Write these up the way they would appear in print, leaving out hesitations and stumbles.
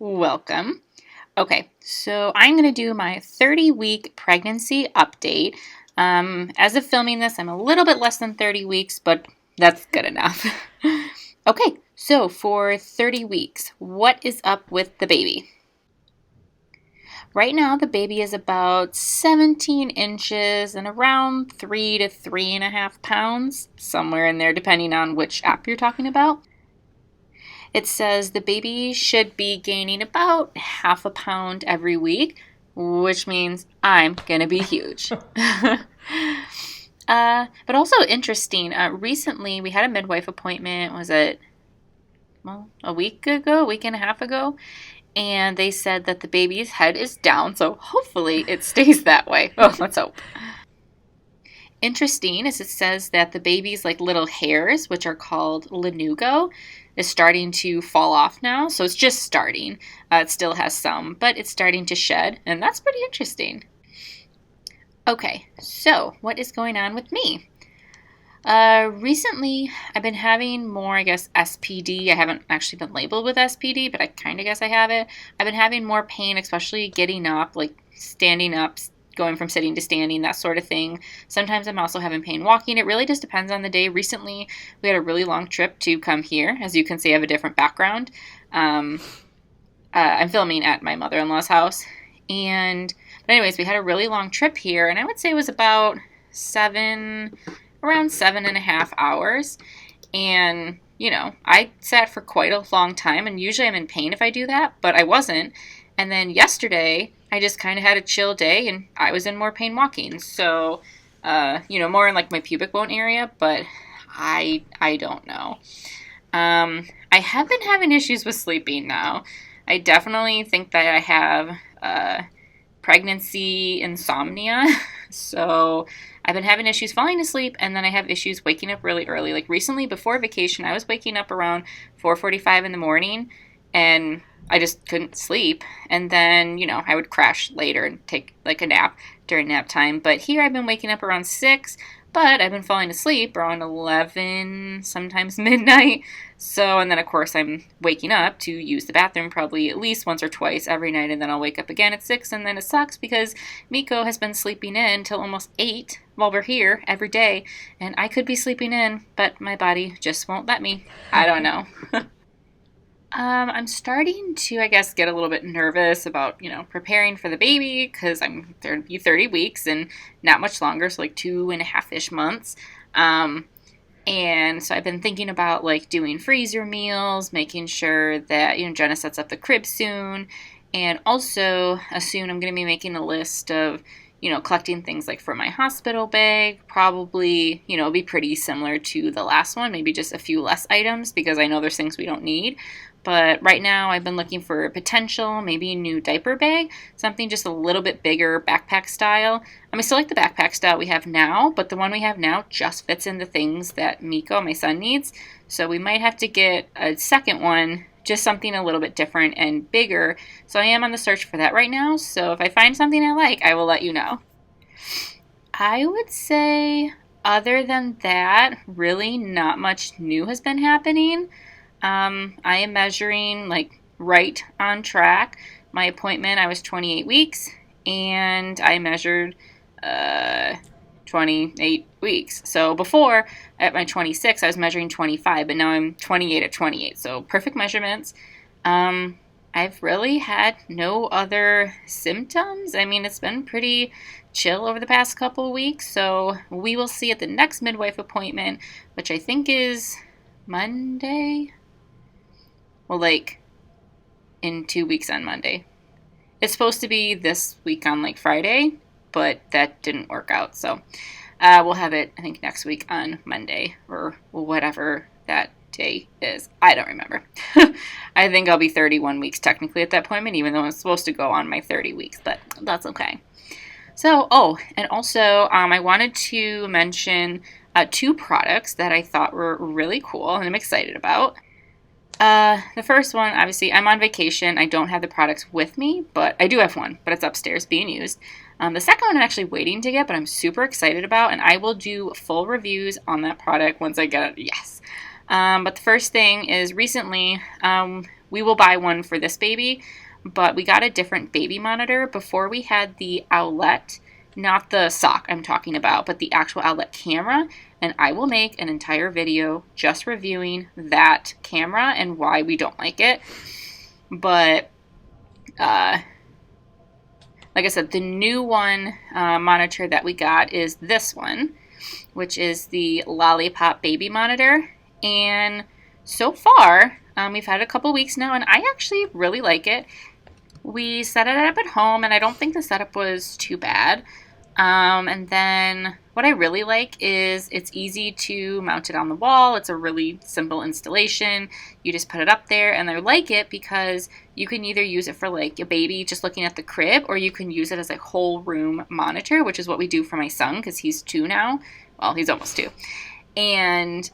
Welcome. Okay, so I'm going to do my 30-week pregnancy update. As of filming this, I'm a little bit less than 30 weeks, but that's good enough. Okay, so for 30 weeks, what is up with the baby? Right now, the baby is about 17 inches and around 3 to 3.5 pounds, somewhere in there, depending on which app you're talking about. It says the baby should be gaining about half a pound every week, which means I'm going to be huge. But also interesting, recently we had a midwife appointment, was it, well, a week ago, a week and a half ago? And they said that the baby's head is down, so hopefully it stays that way. Oh, let's hope. Interesting is it says that the baby's like little hairs, which are called lanugo, is starting to fall off now. So it's just starting. It still has some, but it's starting to shed, and that's pretty interesting. Okay, so what is going on with me? Recently, I've been having more, I guess, SPD. I haven't actually been labeled with SPD, but I kind of guess I have it. I've been having more pain, especially getting up, like standing up, going from sitting to standing, that sort of thing. Sometimes I'm also having pain walking. It really just depends on the day. Recently, we had a really long trip to come here. As you can see, I have a different background. I'm filming at my mother-in-law's house. But anyways, we had a really long trip here, and I would say it was about around 7.5 hours. And, I sat for quite a long time, and usually I'm in pain if I do that, but I wasn't. And then yesterday, I just kind of had a chill day, and I was in more pain walking. So, more in like my pubic bone area, but I don't know. I have been having issues with sleeping now. I definitely think that I have pregnancy insomnia. So I've been having issues falling asleep, and then I have issues waking up really early. Like recently, before vacation, I was waking up around 4:45 in the morning, and I just couldn't sleep. And then, I would crash later and take like a nap during nap time. But here I've been waking up around 6, but I've been falling asleep around 11, sometimes midnight. So, and then of course I'm waking up to use the bathroom probably at least once or twice every night, and then I'll wake up again at 6, and then it sucks because Miko has been sleeping in till almost 8 while we're here every day, and I could be sleeping in, but my body just won't let me. I don't know. I'm starting to, I guess, get a little bit nervous about, preparing for the baby because I'm 30 weeks and not much longer, so like 2.5-ish months. And so I've been thinking about like doing freezer meals, making sure that, Jenna sets up the crib soon. And also, soon I'm going to be making a list of, collecting things like for my hospital bag. Probably, it'll be pretty similar to the last one, maybe just a few less items because I know there's things we don't need. But right now I've been looking for a potential, maybe a new diaper bag, something just a little bit bigger, backpack style. I still like the backpack style we have now, but the one we have now just fits in the things that Miko, my son, needs. So we might have to get a second one, just something a little bit different and bigger. So I am on the search for that right now. So if I find something I like, I will let you know. I would say other than that, really not much new has been happening. I am measuring like right on track. My appointment, I was 28 weeks, and I measured 28 weeks. So before, at my 26, I was measuring 25, but now I'm 28 at 28. So perfect measurements. I've really had no other symptoms. It's been pretty chill over the past couple of weeks. So we will see at the next midwife appointment, which I think is Monday. Well, like in 2 weeks on Monday. It's supposed to be this week on like Friday, but that didn't work out. So we'll have it, I think, next week on Monday or whatever that day is. I don't remember. I think I'll be 31 weeks technically at that appointment, even though I'm supposed to go on my 30 weeks, but that's okay. So, and also I wanted to mention 2 products that I thought were really cool and I'm excited about. The first one, obviously, I'm on vacation. I don't have the products with me, but I do have one, but it's upstairs being used. The second one I'm actually waiting to get, but I'm super excited about, and I will do full reviews on that product once I get it. Yes. But the first thing is recently we will buy one for this baby, but we got a different baby monitor. Before we had the Owlet, not the sock I'm talking about, but the actual Owlet camera, and I will make an entire video just reviewing that camera and why we don't like it. But like I said, the new one monitor that we got is this one, which is the Lollipop baby monitor. And so far, we've had it a couple weeks now, and I actually really like it. We set it up at home, and I don't think the setup was too bad. And then what I really like is it's easy to mount it on the wall. It's a really simple installation. You just put it up there, and I like it because you can either use it for like a baby just looking at the crib, or you can use it as a whole room monitor, which is what we do for my son because he's 2 now. Well, he's almost 2. And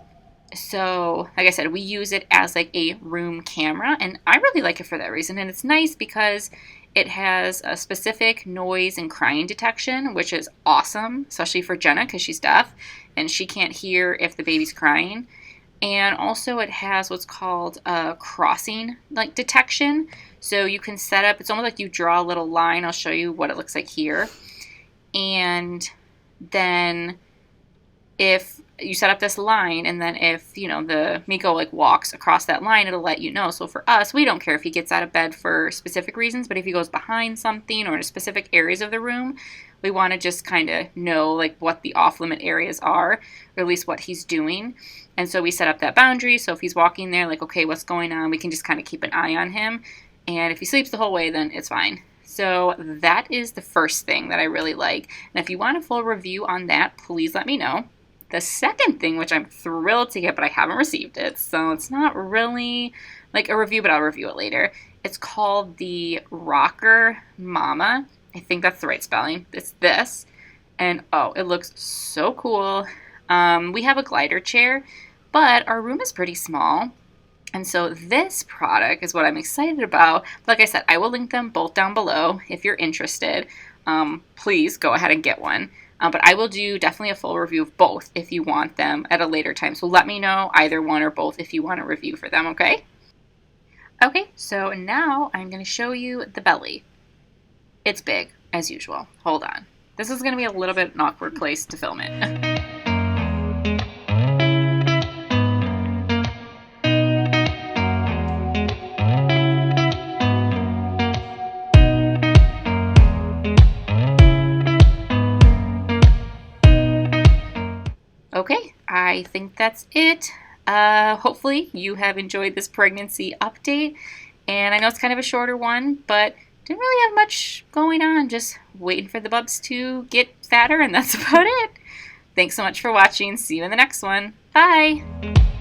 so, like I said, we use it as like a room camera, and I really like it for that reason. And it's nice because it has a specific noise and crying detection, which is awesome, especially for Jenna because she's deaf and she can't hear if the baby's crying. And also it has what's called a crossing like detection. So you can set up, it's almost like you draw a little line. I'll show you what it looks like here. And then if you set up this line, and then if, you know, the Miko like walks across that line, it'll let you know. So for us, we don't care if he gets out of bed for specific reasons, but if he goes behind something or in specific areas of the room, we want to just kind of know like what the off-limit areas are, or at least what he's doing. And so we set up that boundary. So if he's walking there, like, okay, what's going on? We can just kind of keep an eye on him. And if he sleeps the whole way, then it's fine. So that is the first thing that I really like. And if you want a full review on that, please let me know. The second thing, which I'm thrilled to get, but I haven't received it, so it's not really like a review, but I'll review it later. It's called the Rocker Mama. I think that's the right spelling. It's this. And oh, it looks so cool. We have a glider chair, but our room is pretty small. And so this product is what I'm excited about. Like I said, I will link them both down below if you're interested. Please go ahead and get one. But I will do definitely a full review of both if you want them at a later time. So let me know either one or both if you want a review for them, okay? Okay, so now I'm going to show you the belly. It's big, as usual. Hold on. This is going to be a little bit an awkward place to film it. Okay, I think that's it. Hopefully you have enjoyed this pregnancy update. And I know it's kind of a shorter one, but didn't really have much going on. Just waiting for the bubs to get fatter, and that's about it. Thanks so much for watching. See you in the next one. Bye!